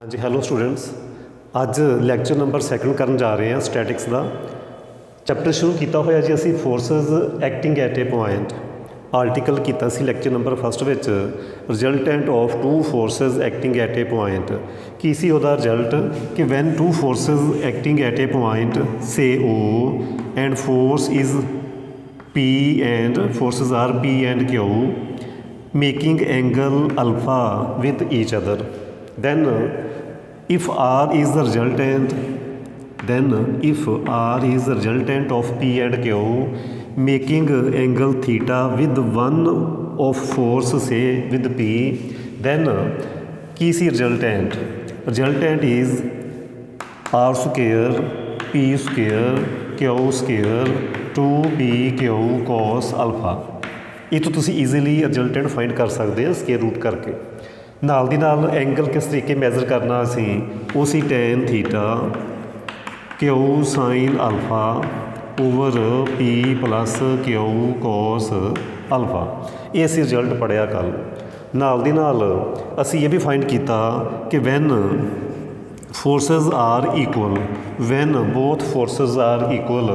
हाँ जी, hello students. अज lecture number 2 करन जा रहे हैं स्टैटिक्स का। चैप्टर शुरू किया होया जी असी forces acting at a point. Article किया सी लैक्चर नंबर 1 विच resultant of two forces acting at a point. की सी उहदा रिजल्ट कि when two forces acting at a point से ओ and force is P and forces are P and Q making angle alpha with each other, then if R is the resultant, then if R is the resultant of P and Q making angle theta with one of force say with P, then की सी resultant? Resultant is R square P square Q square 2PQ cos alpha। ਇਹ ਤੋਂ ਤੁਸੀਂ easily resultant ਫਾइंड कर सकते हैं square root करके। नाल दी नाल एंगल किस तरीके मैजर करना असी वो सी tan theta Q sine alpha over P plus Q cos alpha. ये असी रिजल्ट पढ़िया कल। नाल दी नाल असी ये भी फाइंड किया कि when forces are equal, when both forces are equal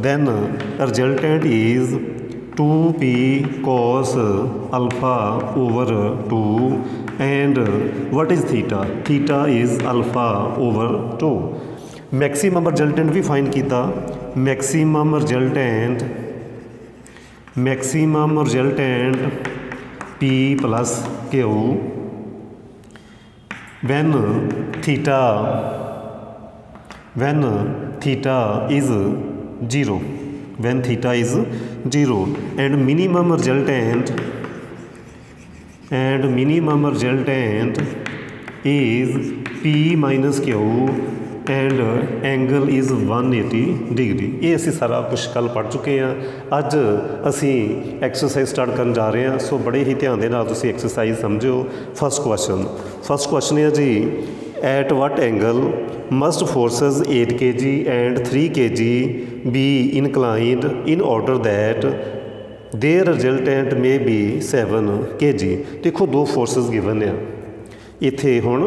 then resultant is 2p cos alpha over 2 and what is theta? Theta is alpha over 2। Maximum resultant भी फाइंड किया। Maximum resultant p plus Q when theta is 0, when theta is 0 and minimum resultant is p minus q and angle is 180 degree. ये असी सारा कुछ कल पढ़ चुके हैं। अज असी एक्सरसाइज स्टार्ट करन जा रहे हैं, सो बड़े ही ध्यान दे नाल तुसी एक्सरसाइज समझो। फर्स्ट क्वेश्चन है जी, at what angle must forces 8 kg and 3 kg be inclined in order that their resultant may be 7 kg। देखो दो फोर्सेस गिवन आ इत्थे, हुण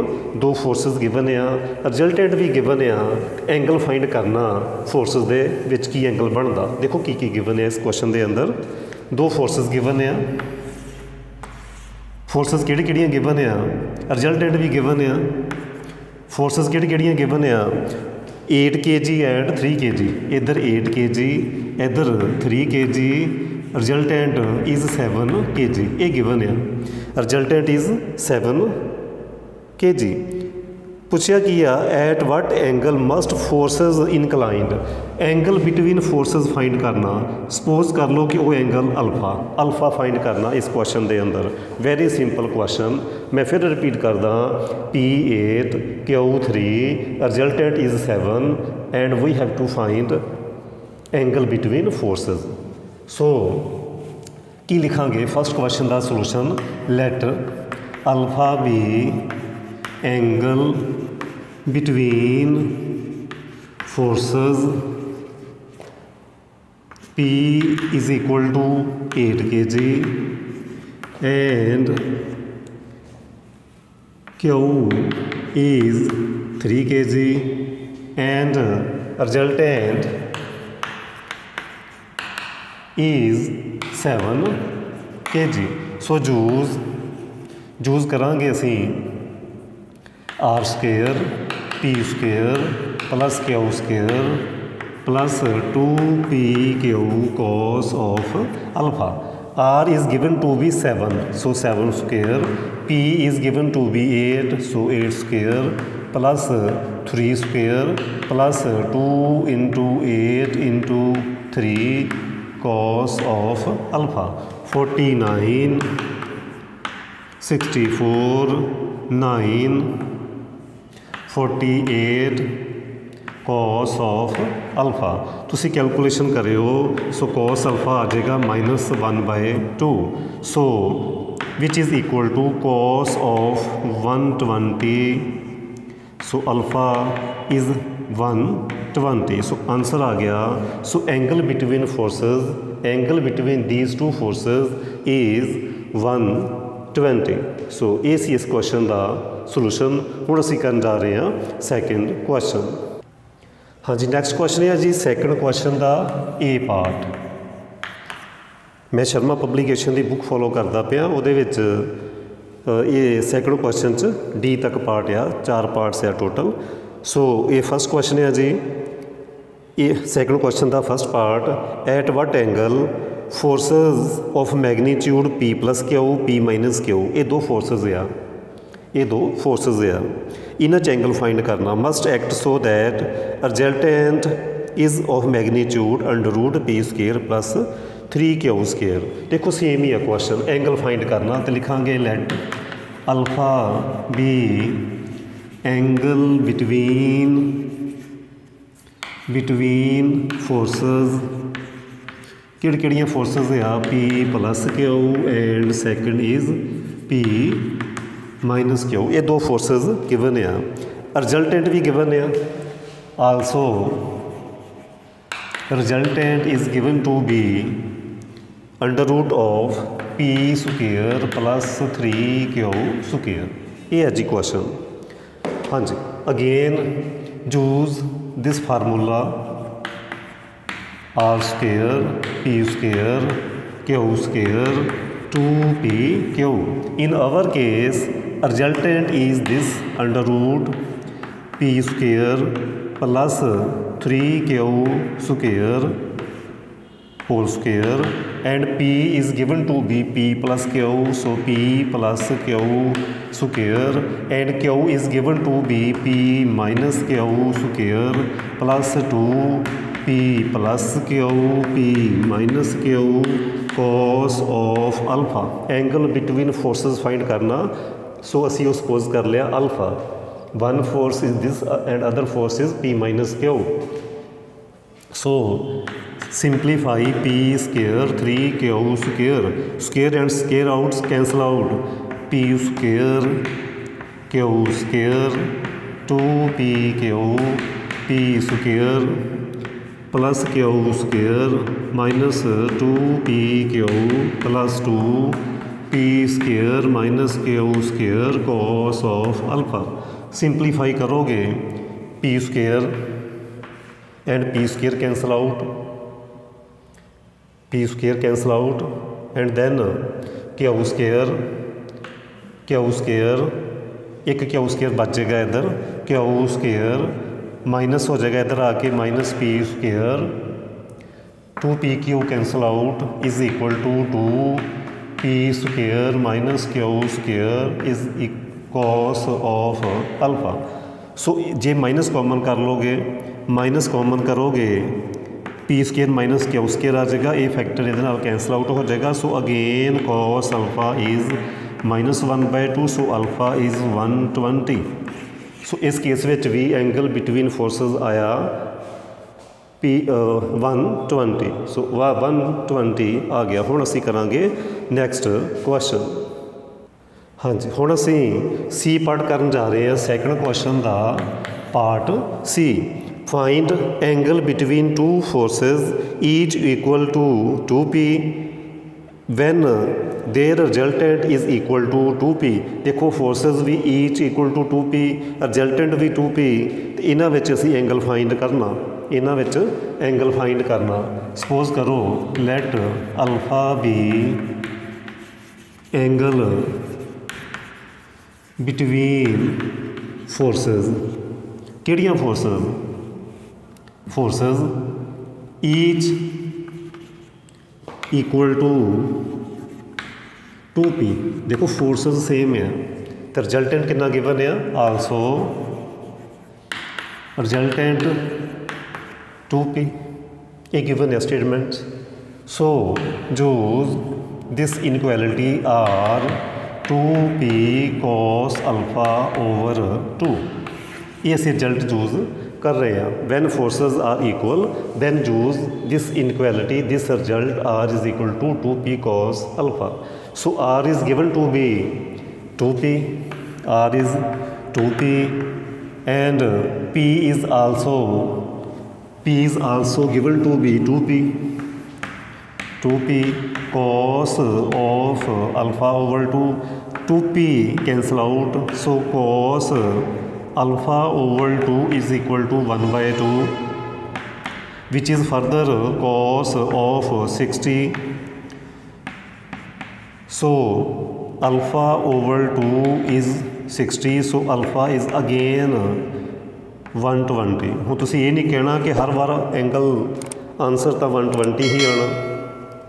दो फोर्सेस गिवन आ, रिजल्टेंट भी गिवन आ, एंगल फाइंड करना फोर्सेस दे विच की एंगल बनदा। देखो की गिवन है इस क्वेश्चन के अंदर। दो फोर्सेस गिवन आ, फोर्सेस किहड़ियां गिवन आ, रिजल्टेंट भी गिवन आ। फोर्सेस किहड़ियां गिवन आ, 8 kg एंड 3 kg। इधर 8 kg इधर 3 kg, रिजल्टेंट इज़ 7 kg। ये गिवन आ, रिजल्टेंट इज़ 7 kg। पूछया कि at what angle must forces inclined, angle between forces find करना। सपोज कर लो कि वो एंगल अल्फा फाइंड करना इस क्वेश्चन के अंदर। वेरी सिंपल क्वेश्चन, मैं फिर रिपीट करदा, P8 Q3 resultant is 7 and we have to find angle between forces. So की लिखांगे फर्स्ट क्वेश्चन का solution, let alpha be angle between forces P is equal to 8 kg and Q is 3 kg and resultant is 7 kg। So use करांगे असी R square P square plus Q square plus 2PQ cos of alpha. R is given to be 7, so 7 square, P is given to be 8, so 8 square plus 3 square plus 2 into 8 into 3 cos of alpha। 49 64 9 48 cos of alpha. तुसी calculation करो, so cos alpha आ जाएगा -1/2, so which is equal to cos of 120, so alpha is 120। So answer आ गया। So angle between forces, angle between these two forces is 120। So ये सी इस question का सोल्यूशन हुण असीं करन जा रहे हैं सैकेंड क्वेश्चन। हाँ जी, नैक्सट क्वेश्चन है जी सैकेंड क्वेश्चन का ए पार्ट। मैं शर्मा पब्लिकेशन की बुक फॉलो करता पिया, उहदे विच ये सैकेंड क्वेश्चन च डी तक पार्ट आ, 4 पार्ट्स आ टोटल। सो ये फर्स्ट क्वेश्चन है जी, ये सैकेंड क्वेश्चन का first part, at what angle forces of magnitude P plus Q P minus Q, ये दो फोर्सेस आ, ये दो फोर्सेस आ, इन्हां च एंगल फाइंड करना। Must act so that resultant is of magnitude under root P square plus 3 Q square. देखो same ही है क्वेश्चन, एंगल फाइंड करना तो लिखांगे let alpha be angle between forces, किहड़ियां फोर्सेस आ, P plus Q and second is P minus Q, ये दो फोर्सेस गिवन आ। रिजल्टेंट भी गिवन आ, also resultant is given to be under root of P square plus 3 Q square, ये है जी क्वेश्चन। हाँ जी, again use this formula R square P square Q square 2p Q. In our case resultant is this under root P square plus 3 Q square whole square and p is given to be p plus q, so p plus q square and q is given to be p minus q square plus 2p plus q p minus q cos of alpha। Angle between forces find करना, सो असी वो suppose कर लिया alpha, one force is this and other force is p minus q। So simplify p square 3q square, square and square outs cancel out, p square q square 2pq p square plus q square minus 2pq plus 2p square minus q square cos of alpha। Simplify करोगे p square and p square cancel out, p square cancel out and then q square एक q square बच जाएगा इधर, q square minus हो जाएगा इधर आके minus p square 2pq cancel out is equal to 2p square minus q square is cos of alpha. So जे minus common कर लोगे, माइनस कॉमन करोगे P square minus Q square आ जाएगा, ये फैक्टर ये कैंसल आउट हो जाएगा। So again cos alpha is -1/2, so alpha is 120। So इस केस में भी एंगल बिटवीन फोर्सेस आया पी 120, सो 120 आ गया। हुण असी करांगे नैक्सट क्वेश्चन। हाँ जी, हुण असी सी पार्ट करन जा रहे हैं सैकेंड क्वेश्चन का part C. Find angle between two forces each equal to 2p when their resultant is equal to 2p। देखो फोर्सेस भी each equal to 2p, resultant भी 2p, तो इन्हां विच असीं एंगल फाइंड करना, इन्हां विच एंगल फाइंड करना। सपोज करो let alpha be angle between forces, किहड़ियां forces, forces each equal to 2p। देखो फोर्सेस सेम है तो रिजल्टेंट कितना गिवन है, आल्सो रिजल्टेंट 2p, ये गिवन है स्टेटमेंट। सो जो this inequality R 2p cos alpha over 2, ये असीं रिजल्ट यूज कर रहे हैं। When forces are equal then use this inequality, this result R is equal to 2p cos alpha. So R is given to be 2p, R is 2p and p is also given to be 2p cos of alpha over 2। 2p cancel out, so cos alpha over 2 is equal to 1/2, which is further cos of 60. So alpha over 2 is 60, so alpha is again 120। ਹੁਣ ਤੁਸੀਂ ਇਹ ਨਹੀਂ ਕਹਿਣਾ ਕਿ ਹਰ ਵਾਰ angle answer ਤਾਂ 120 ਹੀ ਆਉਣਾ,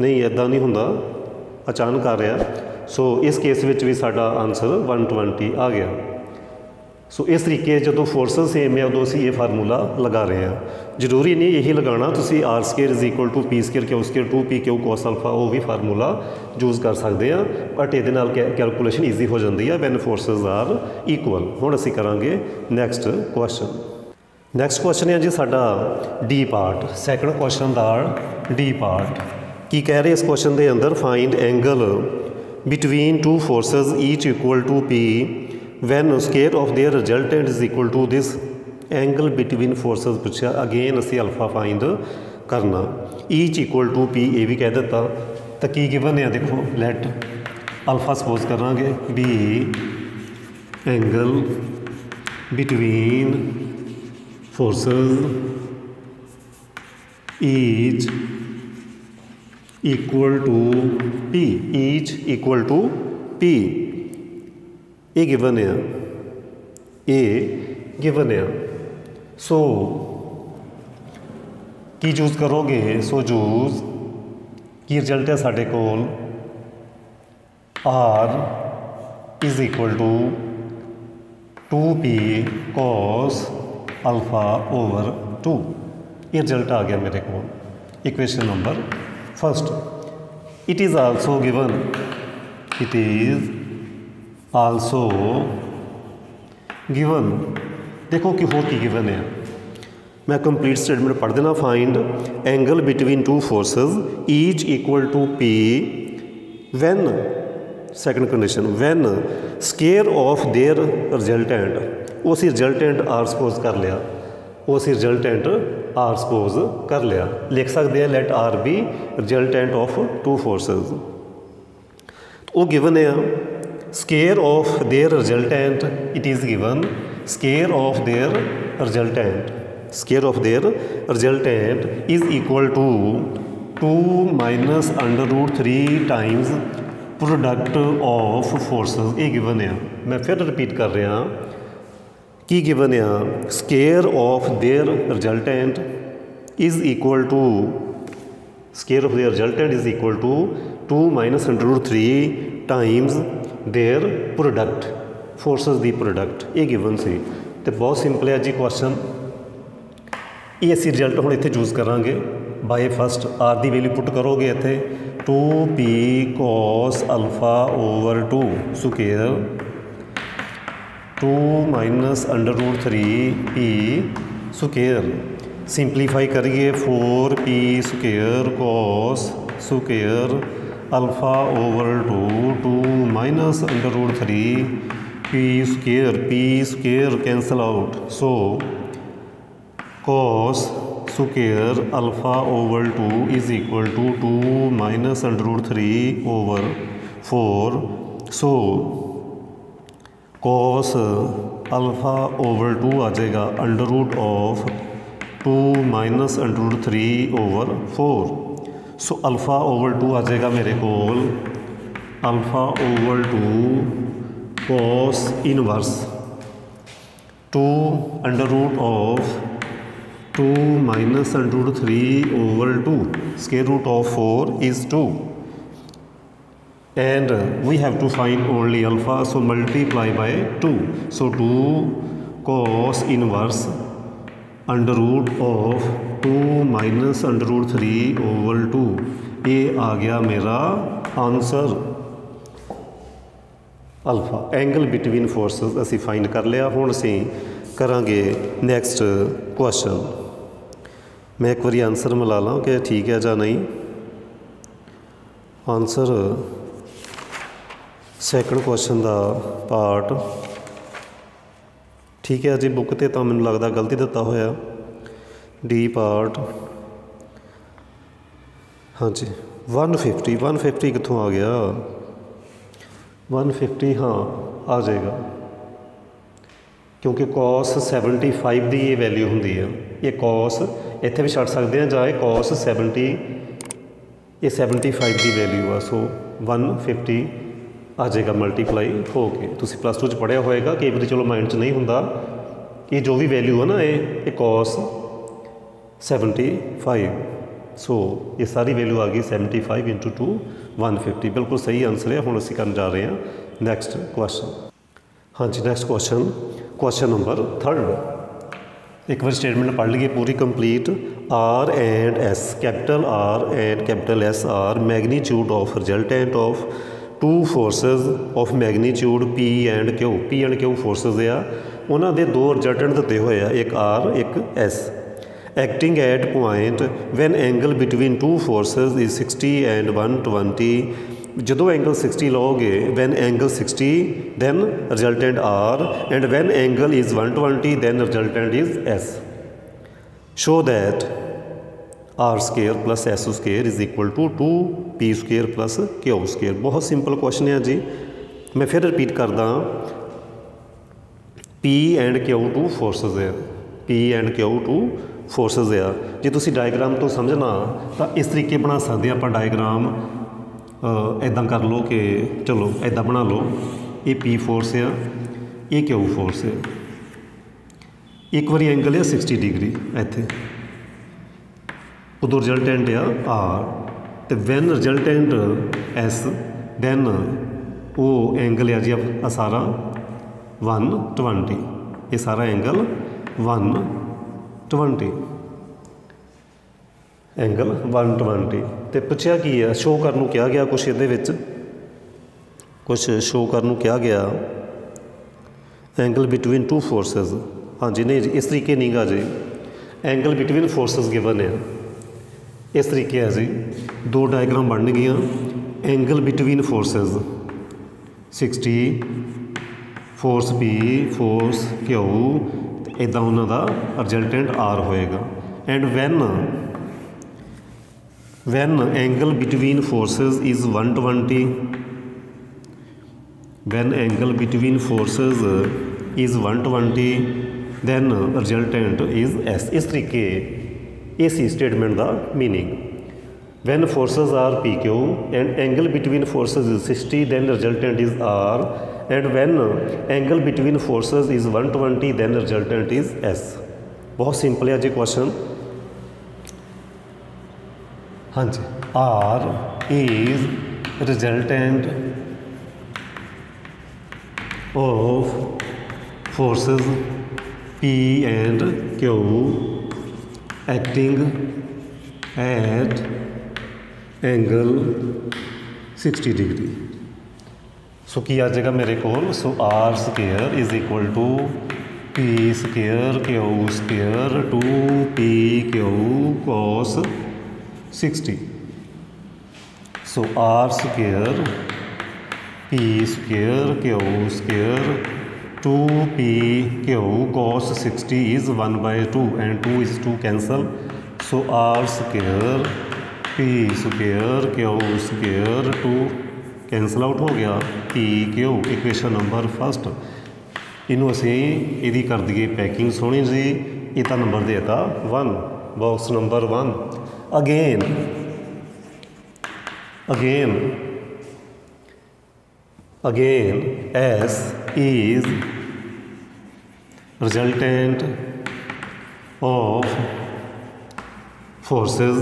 ਨਹੀਂ ਇੱਦਾਂ ਨਹੀਂ ਹੁੰਦਾ, ਅਚਾਨਕ ਆ ਰਿਹਾ। ਸੋ ਇਸ ਕੇਸ ਵਿੱਚ ਵੀ ਸਾਡਾ ਆਨਸਰ 120 ਆ ਗਿਆ। ਸੋ ਇਸ ਤਰੀਕੇ ਜਦੋਂ ਫੋਰਸਸ ਸੇਮ ਹੈ ਉਦੋਂ ਅਸੀਂ ਇਹ ਫਾਰਮੂਲਾ ਲਗਾ ਰਹੇ ਹਾਂ। ਜ਼ਰੂਰੀ ਨਹੀਂ ਇਹੀ ਲਗਾਉਣਾ, ਤੁਸੀਂ r square is equal to p square Q square 2p Q cos alpha ਉਹ ਵੀ ਫਾਰਮੂਲਾ ਯੂਜ਼ ਕਰ ਸਕਦੇ ਹਾਂ, ਬਟ ਇਹਦੇ ਨਾਲ ਕੈਲਕੂਲੇਸ਼ਨ ਈਜ਼ੀ ਹੋ ਜਾਂਦੀ ਹੈ ਵੈਨ ਫੋਰਸਸ ਆਰ ਇਕੁਅਲ। ਹੁਣ ਅਸੀਂ ਕਰਾਂਗੇ ਨੈਕਸਟ ਕੁਐਸਚਨ। ਨੈਕਸਟ ਕੁਐਸਚਨ ਹੈ ਜੀ ਸਾਡਾ ਡੀ ਪਾਰਟ, ਸੈਕੰਡ ਕੁਐਸਚਨ ਦਾ ਡੀ ਪਾਰਟ। ਕੀ ਕਹਿ ਰਹੇ ਇਸ ਕੁਐਸਚਨ ਦੇ ਅੰਦਰ, find angle between two forces each equal to p when square of their resultant is equal to this। Angle between forces ਪੁੱਛਿਆ, ਅਗੇਨ ਅਸੀਂ ਅਲਫਾ ਫਾਈਂਡ ਕਰਨਾ, ਈਚ ਇਕੁਅਲ ਟੂ p ਇਹ ਵੀ ਕਹਿ ਦਿੱਤਾ। ਤਾਂ ਕੀ ਗਿਵਨ ਹੈ ਦੇਖੋ, ਲੈਟ ਅਲਫਾ ਸਪੋਜ਼ ਕਰਾਂਗੇ ਵੀ angle between forces each equal to p, each equal to p ਇਹ ਗਿਵਨ ਆ, ਇਹ ਗਿਵਨ ਆ। ਸੋ ਕੀ ਚੂਜ਼ ਕਰੋਗੇ, ਸੋ ਚੂਜ਼ ਕੀ ਰਿਜ਼ਲਟ ਹੈ ਸਾਡੇ ਕੋਲ, r is equal to 2p cos alpha over 2। ਇਹ ਰਿਜ਼ਲਟ ਆ ਗਿਆ ਮੇਰੇ ਕੋਲ equation number first. It is also given, it is also given. देखो कि होर की गिवन है, मैं कंप्लीट स्टेटमेंट पढ़ देना। Find angle between two forces each equal to p when, second condition, when square of their resultant, वो असी रिजल्टेंट r सपोज कर लिया, वो असी रिजल्टेंट r सपोज कर लिया। लिख सकते हैं let r be resultant of two forces. वो गिवन है square of their resultant, it is given square of their resultant, square of their resultant is equal to 2 minus √3 times product of forces. ये given है, मैं फिर repeat कर रहा की given है, square of their resultant is equal to, square of their resultant is equal to 2 minus √3 times their product, forces the product. ये given C तो बहुत सिंपल है जी क्वेश्चन। ये असी रिजल्ट हुण इत्थे चूज़ करांगे बाय फस्ट, आर दी वैल्यू पुट करोगे इत्थे 2p cos alpha over 2 square 2 minus √3p square, simplify करिए 4p square cos square alpha over 2 minus √3 p square cancel out, so cos square alpha over 2 is equal to 2 minus √3 over 4। So cos alpha over 2 आ जाएगा under of 2 minus √3 over 4। So alpha over 2 आ जाएगा मेरे कोल alpha over 2 cos inverse 2 under root of 2 minus √3 over 2, square root of 4 is 2, and we have to find only alpha, so multiply by 2, so 2 cos inverse under root of 2 minus √3 over 2। ये आ गया मेरा answer alpha. Angle between forces असी find कर लिया। हुण असी करांगे नैक्सट क्वेश्चन। मैं एक बारी आंसर मिला ला कि ठीक है या नहीं। आंसर सैकंड क्वेश्चन का पार्ट ठीक है जी, बुक तो मैंने लगता गलती दिता होया। डी पार्ट हाँ जी 150 कितों आ गया 150 हाँ आ जाएगा, क्योंकि cos 75 की ये वैल्यू होंगी है। ये cos इत्थे भी छड़ सकते हैं, जाए cos 70 ये 75 की वैल्यू आ। सो 150 आ जाएगा मल्टीप्लाई हो के। तुसीं प्लस 2 पढ़िया होएगा, कई बार चलो माइंड च नहीं होंदा। ये जो भी वैल्यू है ना ये cos 75। सो ये सारी वैल्यू आ गई 75 × 2 150। बिल्कुल सही आंसर है। हुण असीं करन जा रहे हैं नैक्सट क्वेश्चन। हाँ जी, नैक्सट क्वेश्चन नंबर 3। एक बार स्टेटमेंट पढ़ लीजिए पूरी complete. R and S, capital R and capital S are magnitude of resultant of two forces of magnitude P and Q forces आ। उन्होंने दे दो रिजल्टेंट दिते हुए आ, एक R एक S। Acting at point when angle between two forces is 60 and 120। जो angle 60 लोगे, when angle 60 then resultant R, and when angle is 120 then resultant is S। Show that R square plus S square is equal to 2P square plus Q square. बहुत simple question है जी। मैं फिर repeat करदा, P and Q two forces है, P and Q two फोर्सिज आ। जे तुसीं diagram तो समझना तो इस तरीके बना सकते आप डायग्राम। इदां कर लो कि चलो इदां बना लो, ये P फोर्स आ, ये Q फोर्स है। एक बारी एंगल है 60 डिग्री इत्थे, उदों रिजल्टेंट आ R, तो वैन रिजल्टेंट S दैन वो एंगल है जी आ सारा 120। ये सारा एंगल 120, एंगल 120। तो पूछा की है, शो करन नूं कहा गया कुछ ये कुछ शो करन नूं कहा गया एंगल बिटवीन टू फोर्सिज। हाँ जी, नहीं जी इस तरीके नहीं गा जी। एंगल बिटवीन फोर्सिज गिवन है इस तरीके है जी। दो डायग्राम बन गई। Angle between forces 60, force P force Q, इदा उन्हों रिजल्टेंट R होएगा। And when angle between forces is 120, when angle between forces is 120 then resultant is S। इस तरीके इस स्टेटमेंट का meaning. When forces are PQ and angle between forces is 60 then resultant is R, and when angle between forces is 120 then resultant is S। बहुत simple है जी question. हाँ जी, R is resultant of forces P and Q acting at angle 60 degree. So की आ जाएगा मेरे को, so R square is equal to P square Q square 2PQ cos 60। So R square P square Q square 2PQ cos 60 is 1/2 and 2 is 2 cancel। So R square P square Q square 2 cancel out हो गया। PQ equation number first. इनू असी यदी कर दिए packing सोहनी जी। इता number देता 1, box number 1। Again S is resultant of forces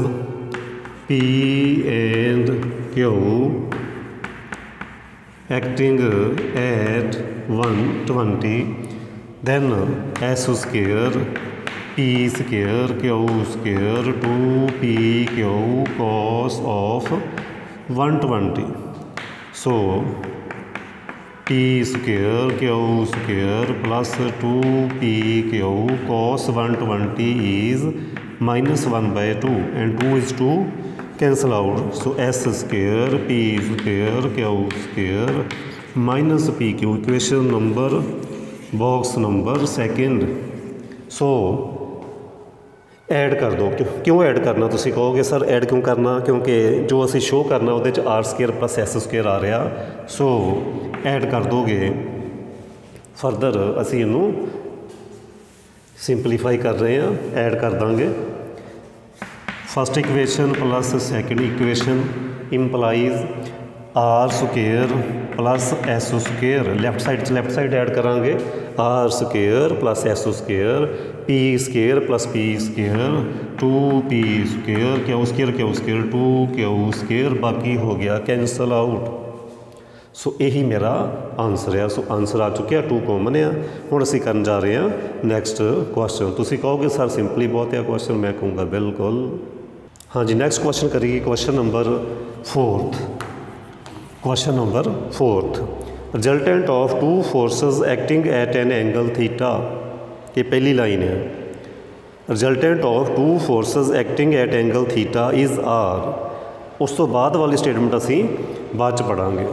P and Q acting at 120, then S square P square Q square 2PQ cos of 120। So P square Q square plus 2PQ cos 120 is -1/2 and 2 is 2 cancel out। So S square P square Q square minus PQ equation number box number second। So add कर दो। क्यों add करना, तुसी कहोगे sir add क्यों करना, क्योंकि जो असी शो करना वो R square plus S square आ रहा, सो ऐड कर दोगे। फरदर असी इनू सिंपलीफाई कर रहे हैं, ऐड कर देंगे। First equation plus second equation implies R square plus S square, left side add करांगे, R square plus S square, P square plus P square, 2p square, Q square 2q square, बाकी हो गया cancel out. सो यही मेरा answer है। सो answer आ चुके 2 common है। हुण असीं करन जा रहे हैं नैक्सट क्वेश्चन। तुसीं कहोगे सर सिंपली बहुत है क्वेश्चन, मैं कहूँगा बिल्कुल हाँ जी। नैक्सट क्वेश्चन करिए, question number 4। Question number 4, resultant of 2 forces acting at an angle theta. ये पहली लाइन है, resultant of 2 forces acting at angle theta is R. उस तो बाद वाली स्टेटमेंट असी बाद च पढ़ांगे,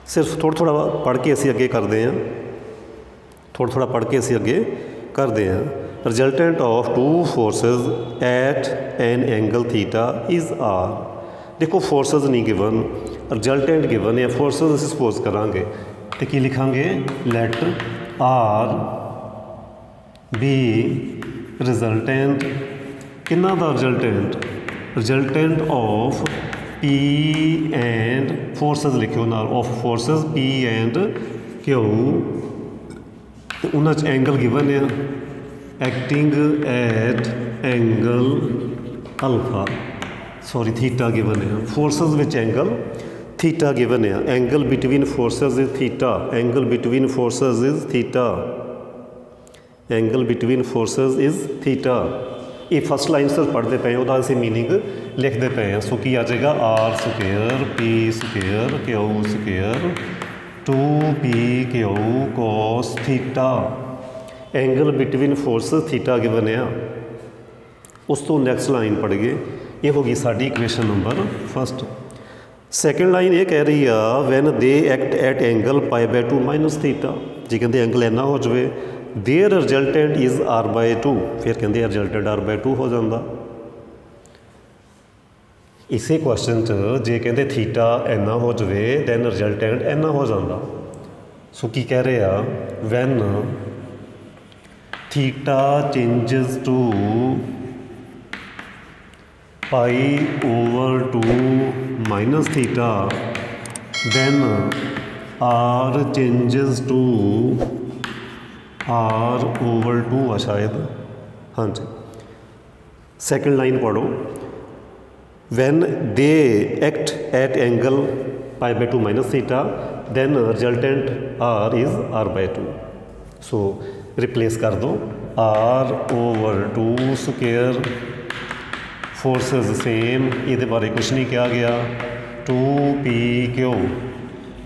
सिर्फ थोड़ा पढ़ के असी अगे करते हैं, थोड़ा पढ़ के असी अगे करते हैं। Resultant of 2 forces at an angle theta is R. देखो फोर्सेस नहीं गिवन, रिजल्टेंट गिवन है, फोर्सेस असी सपोज करांगे तो की लिखांगे, लेट आर बी रिजल्टेंट किन्ना दा resultant of P and forces लिखियो नाल, of forces P and Q, तो उन्होंने एंगल गिवन है acting at angle alpha, sorry theta given है, forces which angle theta given है, angle between forces is theta, angle between forces is theta, angle between forces is theta. ये first line सिर्फ पढ़ते पे वह असी meaning लिखते पे हैं। सो की आ जाएगा, R square P square Q square 2p cos theta, angle between forces theta given है। उस तो नैक्सट लाइन पढ़ गए, ये होगी साड़ी इक्वेशन नंबर 1। सैकेंड लाइन ये कह रही है, when they act at angle π/2 minus theta. जी कहते एंगल इन्ना हो जाए, देयर रिजल्टेंट इज़ r/2, फिर कहते रिजल्टेंट r/2 हो जाता। इसे क्वेश्चन च जे कहते थीटा इन्ना हो जाए दैन रिजल्टेंट इन्ना हो जाता। सो की कह रहे हैं, when theta changes to π/2 minus theta then r changes to r/2 आ शायद, हाँ जी। सैकेंड लाइन पढ़ो, when they act at angle π/2 minus theta then resultant r is r/2। So replace कर दो, r/2 स्केयर, फोर्सेस सेम, ये बारे कुछ नहीं कहा गया, 2pq,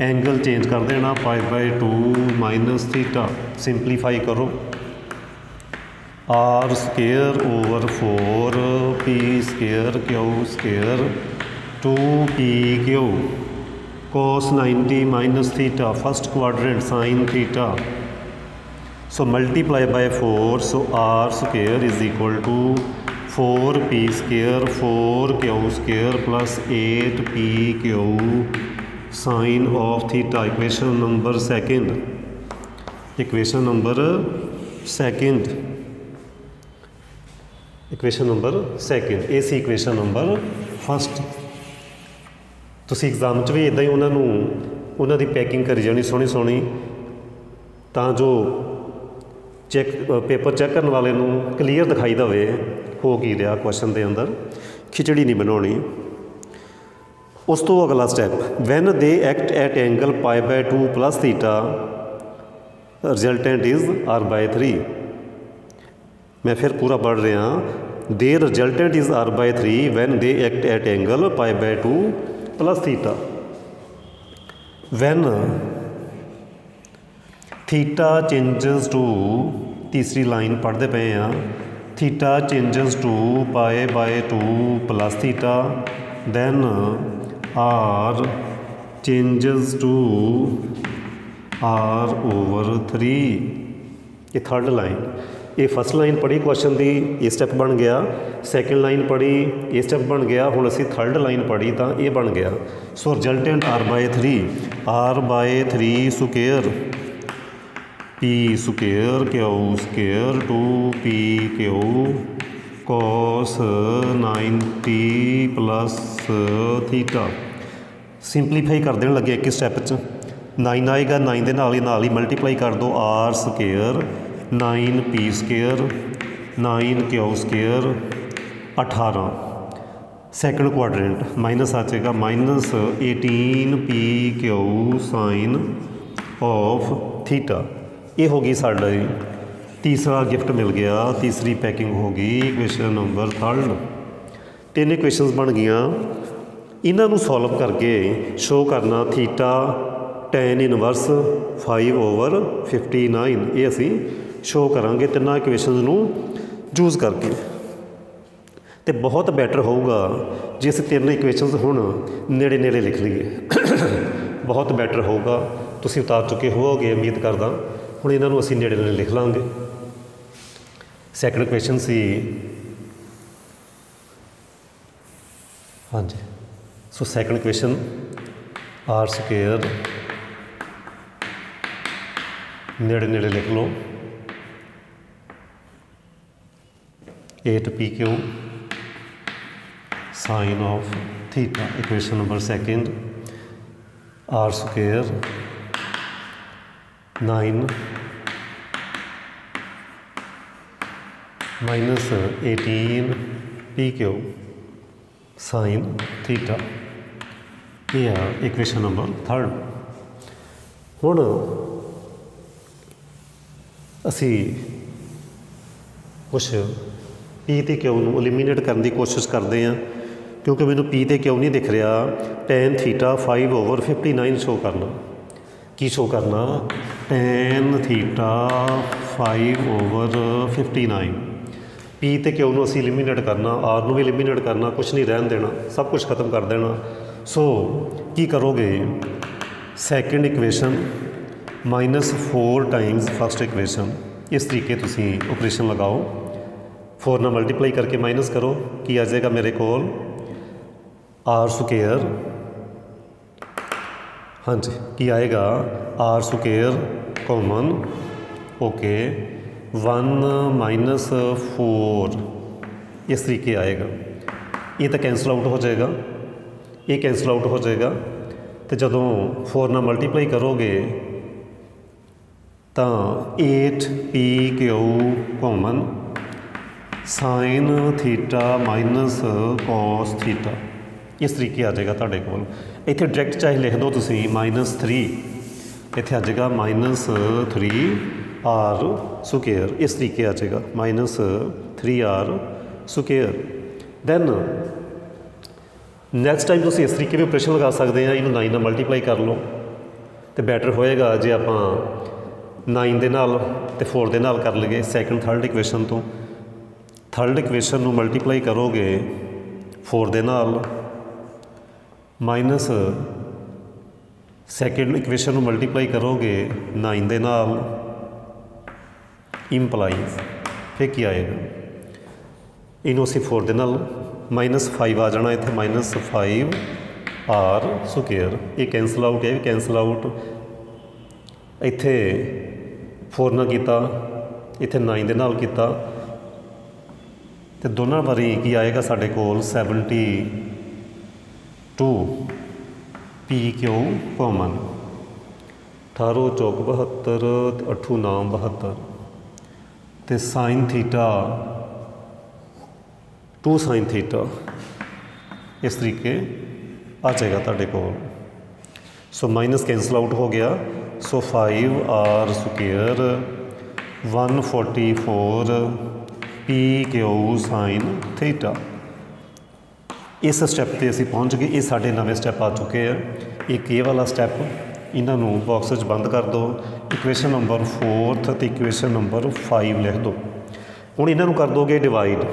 एंगल चेंज कर देना π/2 माइनस थीटा, सिंपलीफाई करो, r square over 4p square q square 2pq cos 90 minus theta, first quadrant sine theta. So multiply by 4, so r square is equal to 4p square 4q square plus 8pq sine of theta. Equation number second, equation number second, equation number second, ये सी equation number first. तुसी exam च भी इदां ही उन्होंने दी packing करी जानी सोहनी सोहनी, तां जो चैक पेपर चैक करने वाले नूं क्लीयर दिखाई दे हो की रहा क्वेश्चन के अंदर, खिचड़ी नहीं बनानी। उस तो अगला step, when they act at angle π/2 plus theta resultant is r/3। मैं फिर पूरा पढ़ रहा, the resultant is r/3 when they act at angle π/2 plus theta. When theta changes to, तीसरी लाइन पढ़ते पे हैं, theta changes to π/2 plus theta then r changes to r/3। ये थर्ड लाइन, ये फस्ट लाइन पढ़ी क्वेश्चन की, ये स्टैप बन गया। सैकेंड लाइन पढ़ी, ये स्टैप बन गया। हुण असीं थर्ड लाइन पढ़ी तो ये बन गया। So resultant r/3 square p square Q square 2pq cos 90 plus theta. Simplify कर देने लगे एक स्टैप 9 आएगा, 9 के नाल ही मल्टीप्लाई कर दो r square 9p square 9q square 18। Second quadrant minus आ जाएगा -18pq साइन ऑफ थीटा। ये हो गई साढ़ा तीसरा गिफ्ट मिल गया, तीसरी पैकिंग हो गई। इक्वेशन नंबर 3 तीन इक्वेशनस बन गई। इन्हों सॉल्व करके शो करना थीटा tan इनवर्स 5/59 ये असी शो करांगे तिना इक्वेशनस नूं यूज़ करके। तो बहुत बैटर होगा जे असीं तीन इक्वेशनस हुण नेड़े नेड़े लिख लीए। बहुत बैटर होगा, तुसीं उतार चुके होवोगे उम्मीद करदा। हुण इन्हां नूं असीं नेड़े नेड़े लिख लांगे। सैकेंड इक्वेशन सी, हाँ जी। So second equation r square नेड़े नेड़े लिख लो 8pq sine of theta. Equation number second r square 9 minus 18pq sine theta. ये है इक्वेशन नंबर 3। हुण असी कुछ पी ते क्यू नूं एलिमीनेट करने की कोशिश करते हैं, क्योंकि मैनू पी ते क्यू नहीं दिख रहा। tan थीटा 5/59 शो करना। की शो करना? tan theta 5/59। पी ते क्यू नूं असीं एलिमीनेट करना, आर नूं भी एलिमीनेट करना, कुछ नहीं रहन देना, सब कुछ खत्म कर देना। सो की करोगे? Second equation -4 times first equation. इस तरीके तुसीं ऑपरेशन लगाओ। 4 नाल मल्टीप्लाई करके माइनस करो, की आ जाएगा मेरे कोल r स्क्वेयर। हाँ जी, की आएगा r स्क्वेयर कॉमन, ओके 1 - 4 इस तरीके आएगा। ये तो कैंसल आउट हो जाएगा, ये कैंसल आउट हो जाएगा। तो जदों 4 नाल मल्टीप्लाई करोगे तो 8pq common sign theta minus cos theta इस तरीके आ जाएगा तुहाडे कोल। इत्थे डायरैक्ट चाहे लिख दो तुसीं -3, इत्थे आ जाएगा -3r स्क्वेयर। इस तरीके आ जाएगा -3r square. Then next time तुसीं इस तरीके भी ऑपरेशन लगा सकते हैं। इनू 9 नाल मल्टीप्लाई कर लो तो बैटर होएगा जे आपां 9 दे नाल ते 4 दे नाल कर लईए सैकेंड थर्ड इक्वेशन तो। थर्ड इक्वेशन नूं मल्टीप्लाई करोगे 4 दे नाल माइनस सैकेंड इक्वेशन नूं मल्टीप्लाई करोगे 9 दे नाल इंपलाइज फिर की आएगा? इनू असीं 4 दे नाल -5 आ जाना, इत्थे -5r स्क्वेयर। ये कैंसल आउट, ये भी कैंसल आउट। इत्थे 4 नाल कीता, इत्थे 9 दे नाल कीता, तो दोनों बारी की आएगा साढ़े कोल 72pq कॉमन। 18 चौक 72, 8 9 72 तो साइन थीटा 2 साइन थीटा इस तरीके आ जाएगा तुहाडे कोल। सो माइनस कैंसल आउट हो गया। सो 5r square 144pq sine theta. इस स्टैप पर असीं पहुँच गए। ये साढ़े नवे स्टैप आ चुके हैं। एक ये वाला स्टैप, इन्हों बॉक्स बंद कर दो। इक्वेशन नंबर 4 तो इक्वेशन नंबर 5 लिख दो। हुण इन्हों कर दोगे डिवाइड,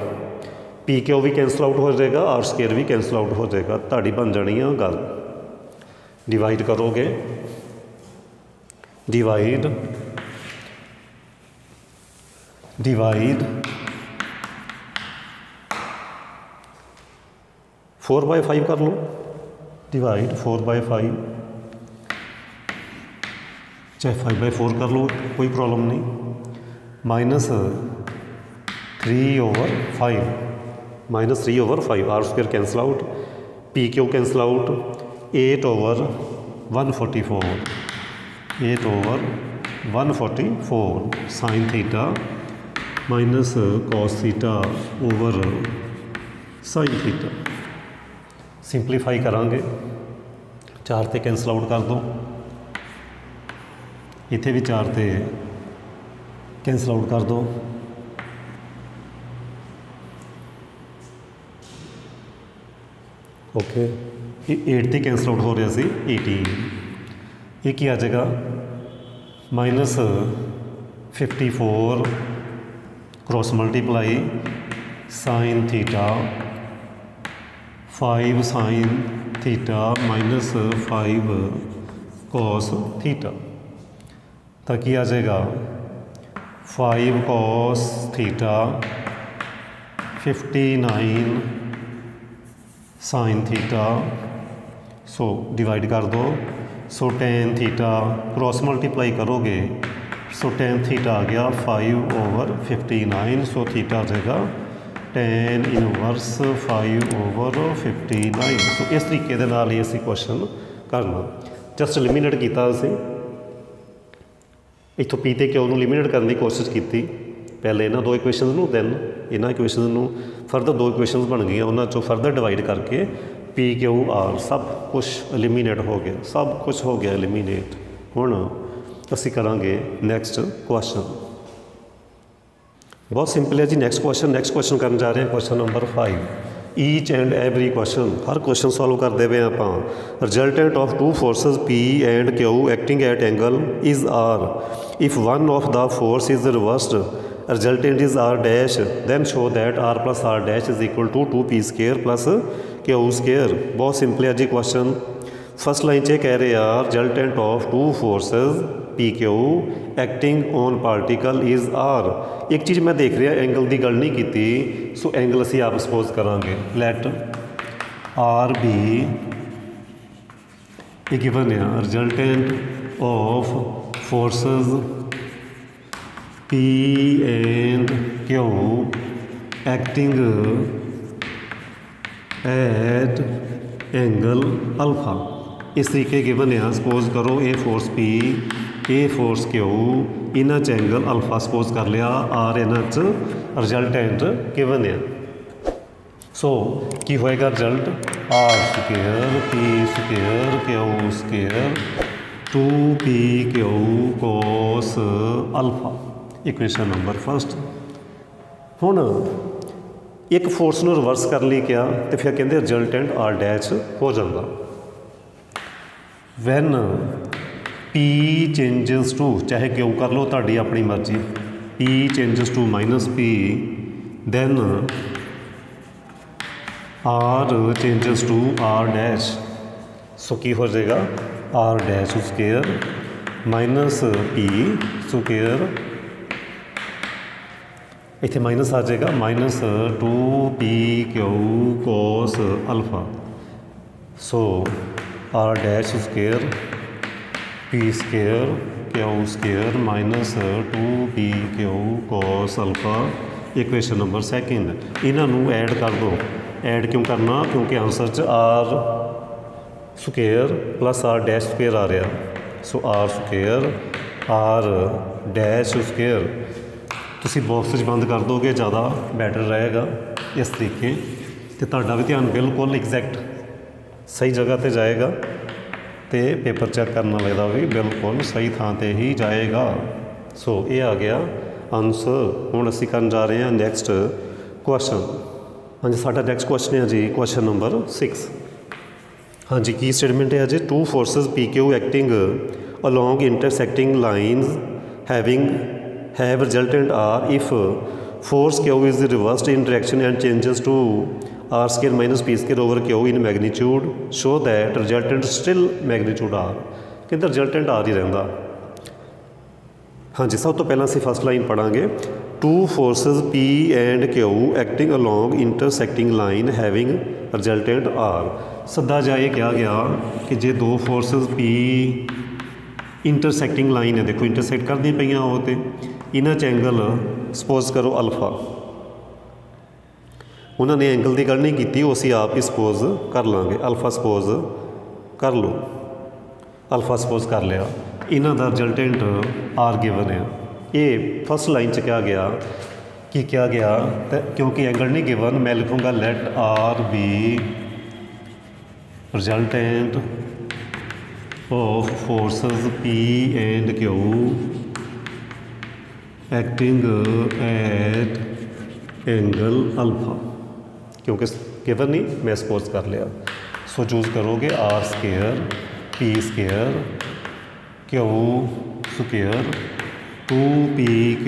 पी क्यू भी कैंसल आउट हो जाएगा, आर स्क्वेयर भी कैंसल आउट हो जाएगा, ताड़ी बन जानी है गल। डिवाइड करोगे, डिवाइड डिवाइड 4/5 कर लो, डिवाइड 4/5, चाहे 5/4 कर लो, कोई प्रॉब्लम नहीं, minus 3/5, minus 3/5, R square cancel out, P Q cancel out, 8/144, 8/144 sine theta minus cos theta over sine theta. Simplify करांगे, 4 ते कैंसल आउट कर दो, इत्थे भी 4 ते कैंसल आउट कर दो, ओके, 8 ते कैंसल आउट हो रहा सी 18, ये की आ जाएगा minus 54 cross multiply sine theta 5 sign theta minus 5 cos theta, तो की आ जाएगा 5 cos theta 59 sign theta, so divide कर दो, सो टेन थीटा क्रॉस मल्टीप्लाई करोगे, सो टेन थीटा आ गया 5/59, सो थीटा आ जाएगा tan इनवर्स 5/59। सो इस तरीके दे नाल ही असीं क्वेश्चन करना, जस्ट एलिमिनेट किया, असीं इत्थों पी ते क्यू नूं एलिमिनेट करने की कोशिश की, पहले इन्हां 2 इक्वेशनस नूं, दैन इन्हां इक्वेशनस नूं फरदर 2 इक्वेशनस बन गई, उन्हां चों फरदर डिवाइड करके पी क्यू आर सब कुछ एलिमिनेट हो गया, सब कुछ हो गया एलिमिनेट। हुण असीं करांगे नैक्सट क्वेश्चन, बहुत सिंपल है जी। नेक्स्ट क्वेश्चन करने जा रहे हैं, question number 5। Each and every question, हर क्वेश्चन सॉल्व करते हुए आप। Resultant of 2 forces P and Q acting at angle is R, if one of the force is reversed resultant is R dash, then show that R plus R dash is equal to 2P² plus Q²। बहुत simple है जी question. First line च कह रहे हैं resultant of 2 forces PQ acting on particle is R। एक चीज़ मैं देख रहा एंगल की गल नहीं की, सो एंगल असी आप सपोज करांगे, लैट आर बी गिवन है resultant of forces P and Q acting at angle alpha. इस तरीके गिवन है, सपोज करो a force P a force Q, इन्हां च एंगल अल्फा सपोज कर लिया, आर इन्हां च रिजल्टेंट गिवन है। सो की होएगा result R² P² Q² 2PQ cos alpha, equation number first. हुण एक फोर्स नूं रिवर्स कर ली क्या, तो फिर कहते रिजल्टेंट R डैश हो जाता। वैन P चेंजिज टू, चाहे क्यों कर लो तुहाडी अपनी मर्जी, P changes to minus P, then R changes to R dash, so की हो जाएगा R dash square minus P square, इत्थे माइनस आ जाएगा, minus 2PQ cos alpha, so R dash square P² Q² minus 2PQ cos alpha, equation number second. इन्हों add कर दो, add क्यों करना, क्योंकि आंसर च R² plus R dash square आ रहा, so R² R dash square तुसी बॉक्स बंद कर दोगे, ज़्यादा बैटर रहेगा इस तरीके, तो तुहाडा भी ध्यान बिल्कुल एग्जैक्ट सही जगह पर जाएगा, तो पेपर चैक करने वाले का भी बिल्कुल सही थां ते ही जाएगा। सो ये आ गया आंसर। हुण असीं करन जा रहे हैं नैक्सट क्वेश्चन। हाँ जी, साडा नैक्सट क्वेश्चन है जी क्वेश्चन नंबर 6। हाँ जी, की स्टेटमेंट है जी, 2 forces PQ acting along intersecting lines have resultant R if force Q is reversed in direction and changes to R² minus P² over Q in magnitude, show that resultant still magnitude R। कहते resultant R ही रहिंदा। हाँ जी, सब तो पहला असीं first line पढ़ांगे, two forces P and Q acting along intersecting line having resultant R। सदा जाए क्या गया कि जे दो फोर्सेस P इंटरसैक्टिंग लाइन है, देखो इंटरसैक्ट करदी पईयां हो ते इन्हां च एंगल सपोज करो अल्फा, उन्होंने एंगल की गल नहीं की, वो असी आप ही सपोज कर लाँगे। अल्फा सपोज कर लो, अल्फा सपोज कर लिया, इन्हों का रिजल्टेंट आर गिवन है। ये फस्ट लाइन च क्या गया कि क्या गया तो क्योंकि एंगल नहीं गिवन, मैं लिखूँगा let R be resultant of forces P and Q acting at angle alpha, क्योंकि गिवन नहीं मैं सपोज कर लिया। सो चूज़ करोगे R square P square Q square 2PQ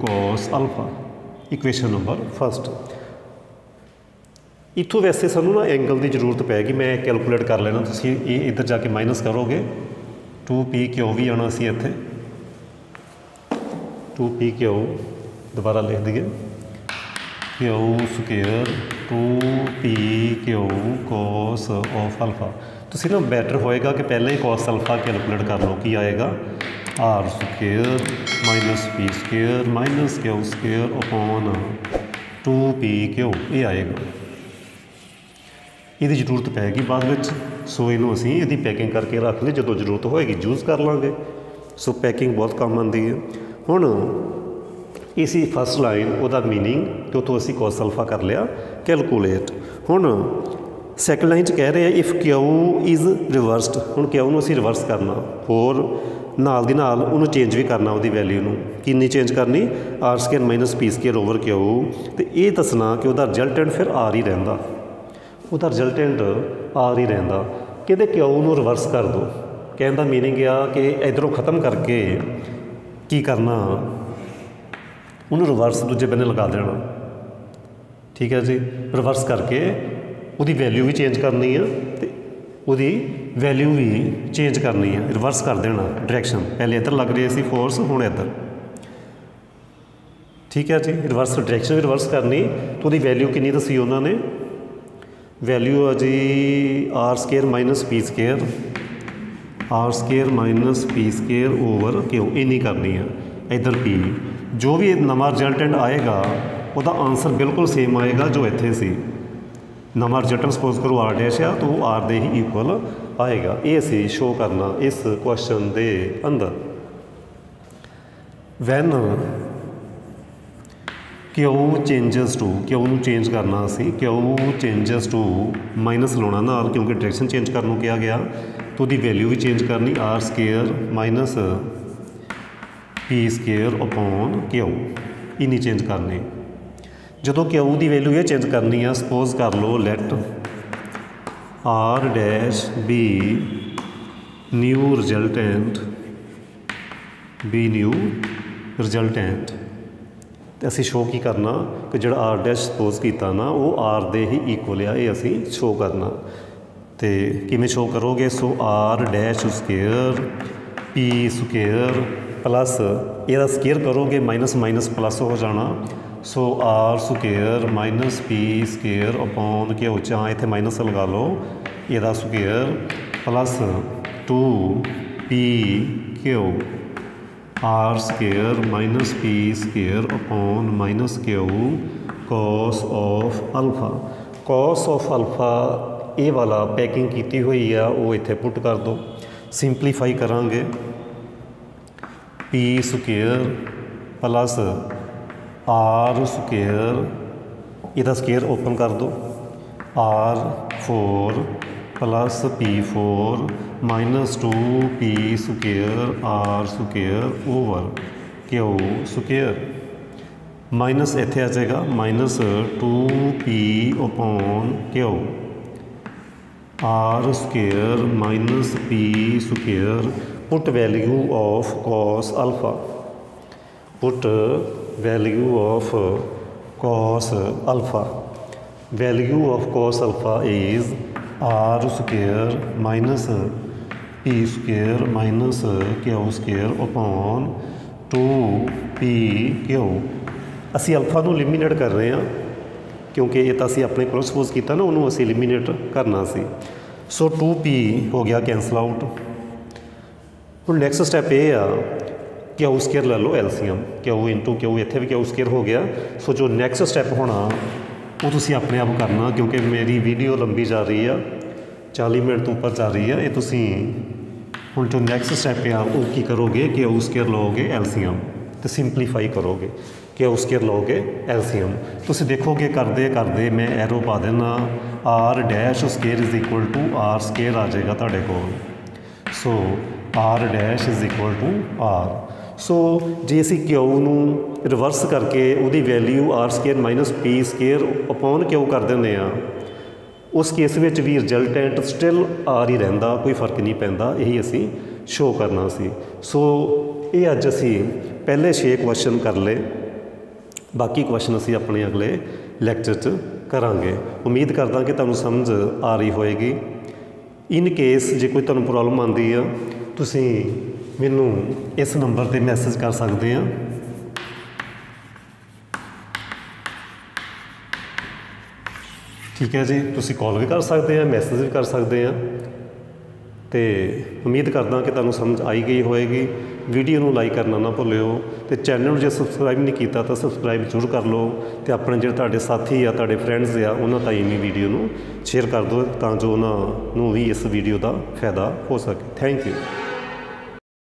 cos alpha, equation number first. इतों वैसे सानू ना एंगल की जरूरत पैगी, मैं कैलकुलेट कर लेना, तुसीं ये इधर जाके माइनस करोगे 2PQ भी आना सी इत्थे 2PQ दोबारा लिख दिए Q square 2PQ cos of alpha. तुसीं ना बैटर होएगा कि पहले ही cos अल्फा कैलकुलेट कर लो, की आएगा R square minus P square minus Q square upon 2PQ, ये आएगा। ये जरूरत पैगी बाद में, सो इनू असी यदी पैकिंग करके रख ली, जो जरूरत होएगी यूज़ कर लाँगे। सो पैकिंग बहुत काम आती है। हुण इसी फस्ट लाइन वह मीनिंग तो उतों असी cos अल्फा कर लिया कैलकुलेट। हुण सैकेंड लाइन कह रहे हैं इफ़ क्यू इज़ रिवर्सड, हुण क्यू नूं असी रिवर्स करना, होर नाल दी नाल उन्होंने चेंज भी करना, वो वैल्यू नूं किन्नी चेंज करनी R square minus P square over Q, तो ये दसना कि वह रिजल्टेंट फिर आर ही रहिंदा, वह रिजल्टेंट आर ही रहिंदा। कहते क्यू नूं रिवर्स कर दो, कहने का मीनिंग आ कि इधरों ख़त्म करके की करना, उन्होंने रिवर्स दूजे बन्ने लगा देना। ठीक है जी, रिवर्स करके उसकी वैल्यू भी चेंज करनी है, तो उसकी वैल्यू भी चेंज करनी है, रिवर्स कर देना डायरैक्शन, पहले इधर लग रही सी फोर्स, हुण इधर। ठीक है जी, रिवर्स डायरैक्शन भी रिवर्स करनी, तो उसकी वैल्यू कितनी दसी उन्होंने, वैल्यू है जी R square minus P square, R square minus P square over Q, इन्नी करनी है। इधर पी, जो भी नवा रिजल्टेंट आएगा वह आंसर बिल्कुल सेम आएगा जो इत्थे सी। नवा रिजल्टेंट सपोज करो आर डैश आ, तो वो आर दे ही इक्वल आएगा। ये असी शो करना इस क्वेश्चन के अंदर। When Q changes to, Q नूं चेंज करना असी, क्यू चेंजेस टू माइनस लाउणा नाल, क्योंकि डायरैक्शन चेंज करने को कहा गया, तो उसकी वैल्यू भी चेंज करनी R square minus P square upon Q, इन्नी चेंज करनी। जो क्यू की वैल्यू ये चेंज करनी है, सपोज कर लो let R dash be new resultant, be new resultant, तो असी शो की करना कि जो आर डैश सपोज किया ना वो आर दे ही इक्वल आ, ये असी शो करना। तो किमें शो करोगे, so R dash square P square plus यदा स्केयर करोगे माइनस माइनस प्लस हो जाना, so R square minus P square upon Q, चाहे इतने माइनस लगा लो, यदा square plus 2PQ R square minus P square upon minus Q cos of alpha. Cos of alpha ये वाला पैकिंग की हुई है, वो इत्थे पुट कर दो, सिंपलीफाई करांगे P square plus R square, इहदा स्केयर ओपन कर दो, R4 plus P4 minus 2P square R square over Q square, minus इत्थे आ जाएगा minus 2P upon Q R square minus P square, put value of cos alpha, put value of cos alpha, value of cos alpha is R square minus P square minus Q square upon 2PQ, ਅਸੀਂ alpha ਨੂੰ eliminate ਕਰ ਰਹੇ ਹਾਂ क्योंकि ये तो असी अपने कोल सपोज किया ना उन्होंने असी एलिमीनेट करना सी। सो 2p हो गया कैंसल आउट। हुण नैक्सट स्टैप ये आ क्यू स्केयर ले लो एलसीएम, क्यू इंटू क्यू, इत्थे भी क्यू स्केयर हो गया। सो जो नैक्सट स्टैप होना वो तुसी अपने आप करना, क्योंकि मेरी वीडियो लंबी जा रही है, 40 मिनट तो उपर जा रही है। ये तुसी हुण जो नैक्सट स्टैप आ वो की करोगे, क्यू स्केयर लोगे एलसीएम तो सिंपलीफाई करोगे, क्यू स्केयर लोगे एलसीएम। तुसी देखोगे करते करते मैं एरो पा देना R dash square is equal to R square आ जाएगा तुहाडे कोल। So R dash is equal to R. So जे असी क्यू नूं रिवर्स करके उहदी value R square minus P square upon Q कर दिंदे आ, उस केस में भी रिजल्टेंट स्टिल आर ही रहिंदा, कोई फर्क नहीं पैंदा। यही असी शो करना सी। सो ये अज असी पहले 6 क्वेश्चन कर ले, बाकी क्वेश्चन असी अपने अगले लैक्चर च करांगे। उम्मीद करदा कि तुहानूं समझ आ रही होएगी। इन केस जे कोई तुहानूं प्रॉब्लम आंदी आ तुसीं मैनूं इस नंबर ते मैसेज कर सकदे आ। ठीक है जी, तुसीं कॉल भी कर सकते हैं, मैसेज भी कर सकते हैं। तो उम्मीद करदा कि तुहानूं समझ आई गई होएगी। वीडियो नूं लाइक करना ना भुल्लिओ, तो चैनल नूं जे सबसक्राइब नहीं किया तो सबसक्राइब जरूर कर लो, तो अपने जो तुहाडे साथी आ तुहाडे फ्रेंड्स आ उन्हां ताईं भी वीडियो नूं शेयर कर दो, तां जो उन्हां नूं भी इस वीडियो का फायदा हो सके। Thank you.